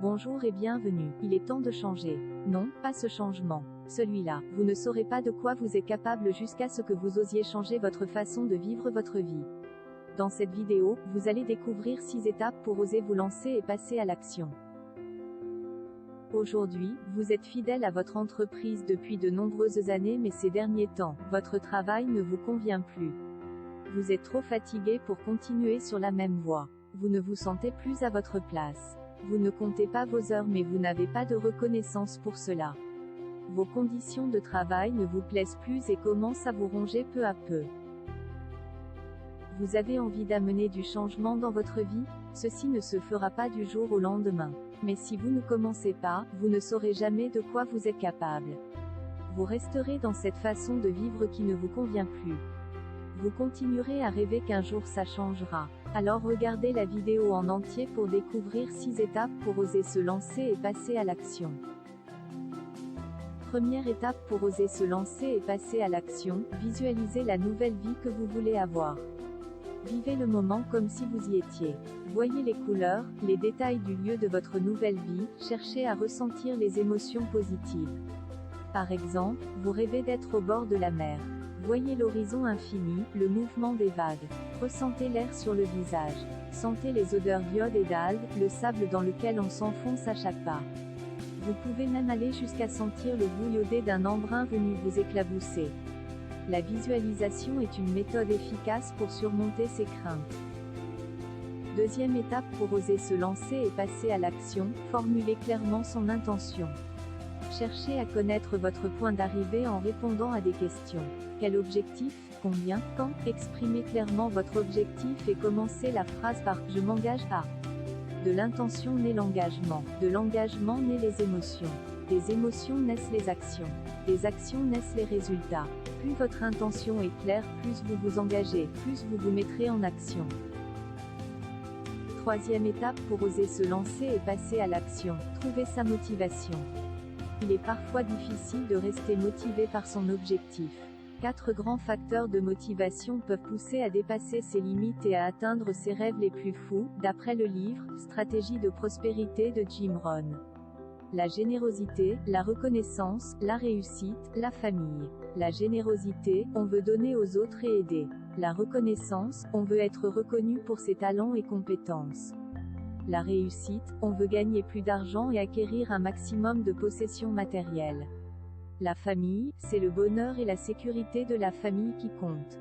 Bonjour et bienvenue. Il est temps de changer. Non, pas ce changement. Celui-là. Vous ne saurez pas de quoi vous êtes capable jusqu'à ce que vous osiez changer votre façon de vivre votre vie. Dans cette vidéo, vous allez découvrir 6 étapes pour oser vous lancer et passer à l'action. Aujourd'hui, vous êtes fidèle à votre entreprise depuis de nombreuses années, mais ces derniers temps, votre travail ne vous convient plus. Vous êtes trop fatigué pour continuer sur la même voie. Vous ne vous sentez plus à votre place. Vous ne comptez pas vos heures, mais vous n'avez pas de reconnaissance pour cela. Vos conditions de travail ne vous plaisent plus et commencent à vous ronger peu à peu. Vous avez envie d'amener du changement dans votre vie? Ceci ne se fera pas du jour au lendemain. Mais si vous ne commencez pas, vous ne saurez jamais de quoi vous êtes capable. Vous resterez dans cette façon de vivre qui ne vous convient plus. Vous continuerez à rêver qu'un jour ça changera. Alors regardez la vidéo en entier pour découvrir 6 étapes pour oser se lancer et passer à l'action. Première étape pour oser se lancer et passer à l'action, visualisez la nouvelle vie que vous voulez avoir. Vivez le moment comme si vous y étiez. Voyez les couleurs, les détails du lieu de votre nouvelle vie, cherchez à ressentir les émotions positives. Par exemple, vous rêvez d'être au bord de la mer. Voyez l'horizon infini, le mouvement des vagues. Ressentez l'air sur le visage. Sentez les odeurs d'iode et d'algues, le sable dans lequel on s'enfonce à chaque pas. Vous pouvez même aller jusqu'à sentir le goût iodé d'un embrun venu vous éclabousser. La visualisation est une méthode efficace pour surmonter ces craintes. Deuxième étape pour oser se lancer et passer à l'action, formulez clairement son intention. Cherchez à connaître votre point d'arrivée en répondant à des questions. Quel objectif? Combien? Quand? Exprimez clairement votre objectif et commencez la phrase par « Je m'engage à ». De l'intention naît l'engagement. De l'engagement naît les émotions. Des émotions naissent les actions. Des actions naissent les résultats. Plus votre intention est claire, plus vous vous engagez, plus vous vous mettrez en action. Troisième étape pour oser se lancer et passer à l'action, trouver sa motivation. Il est parfois difficile de rester motivé par son objectif. 4 grands facteurs de motivation peuvent pousser à dépasser ses limites et à atteindre ses rêves les plus fous, d'après le livre « Stratégie de prospérité » de Jim Rohn. La générosité, la reconnaissance, la réussite, la famille. La générosité, on veut donner aux autres et aider. La reconnaissance, on veut être reconnu pour ses talents et compétences. La réussite, on veut gagner plus d'argent et acquérir un maximum de possessions matérielles. La famille, c'est le bonheur et la sécurité de la famille qui comptent.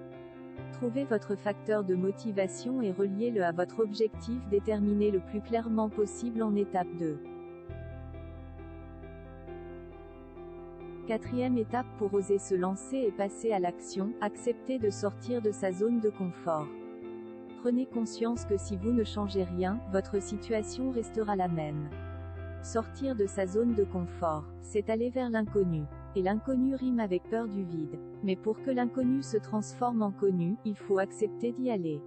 Trouvez votre facteur de motivation et reliez-le à votre objectif déterminé le plus clairement possible en étape 2. Quatrième étape pour oser se lancer et passer à l'action, acceptez de sortir de sa zone de confort. Prenez conscience que si vous ne changez rien, votre situation restera la même. Sortir de sa zone de confort, c'est aller vers l'inconnu. Et l'inconnu rime avec peur du vide. Mais pour que l'inconnu se transforme en connu, il faut accepter d'y aller.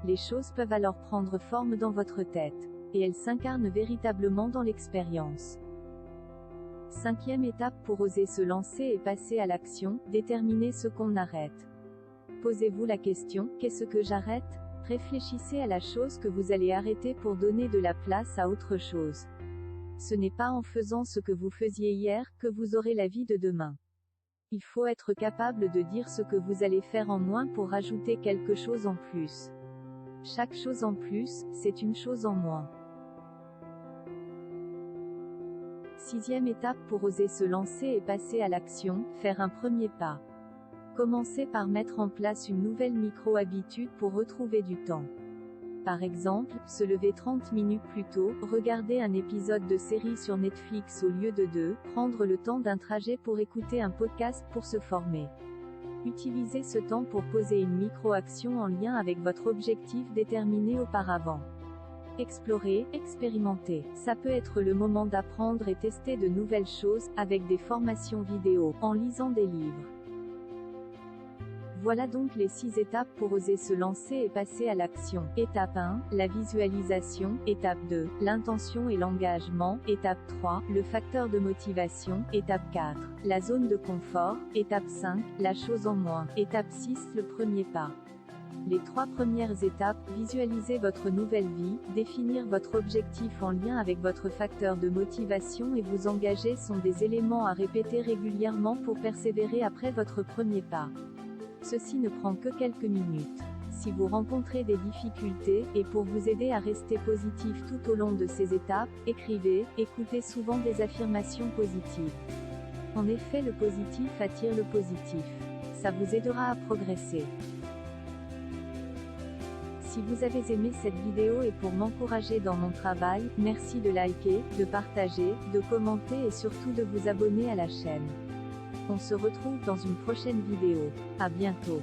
Les choses peuvent alors prendre forme dans votre tête. Et elles s'incarnent véritablement dans l'expérience. Cinquième étape pour oser se lancer et passer à l'action, déterminez ce qu'on arrête. Posez-vous la question, qu'est-ce que j'arrête? Réfléchissez à la chose que vous allez arrêter pour donner de la place à autre chose. Ce n'est pas en faisant ce que vous faisiez hier, que vous aurez la vie de demain. Il faut être capable de dire ce que vous allez faire en moins pour ajouter quelque chose en plus. Chaque chose en plus, c'est une chose en moins. Sixième étape pour oser se lancer et passer à l'action, faire un premier pas. Commencez par mettre en place une nouvelle micro-habitude pour retrouver du temps. Par exemple, se lever 30 minutes plus tôt, regarder un épisode de série sur Netflix au lieu de 2, prendre le temps d'un trajet pour écouter un podcast pour se former. Utilisez ce temps pour poser une micro-action en lien avec votre objectif déterminé auparavant. Explorer, expérimenter. Ça peut être le moment d'apprendre et tester de nouvelles choses, avec des formations vidéo, en lisant des livres. Voilà donc les 6 étapes pour oser se lancer et passer à l'action. Étape 1, la visualisation. Étape 2, l'intention et l'engagement. Étape 3, le facteur de motivation. Étape 4, la zone de confort. Étape 5, la chose en moins. Étape 6, le premier pas. Les 3 premières étapes, visualiser votre nouvelle vie, définir votre objectif en lien avec votre facteur de motivation et vous engager sont des éléments à répéter régulièrement pour persévérer après votre premier pas. Ceci ne prend que quelques minutes. Si vous rencontrez des difficultés, et pour vous aider à rester positif tout au long de ces étapes, écoutez souvent des affirmations positives. En effet, le positif attire le positif. Ça vous aidera à progresser. Si vous avez aimé cette vidéo et pour m'encourager dans mon travail, merci de liker, de partager, de commenter et surtout de vous abonner à la chaîne. On se retrouve dans une prochaine vidéo. À bientôt.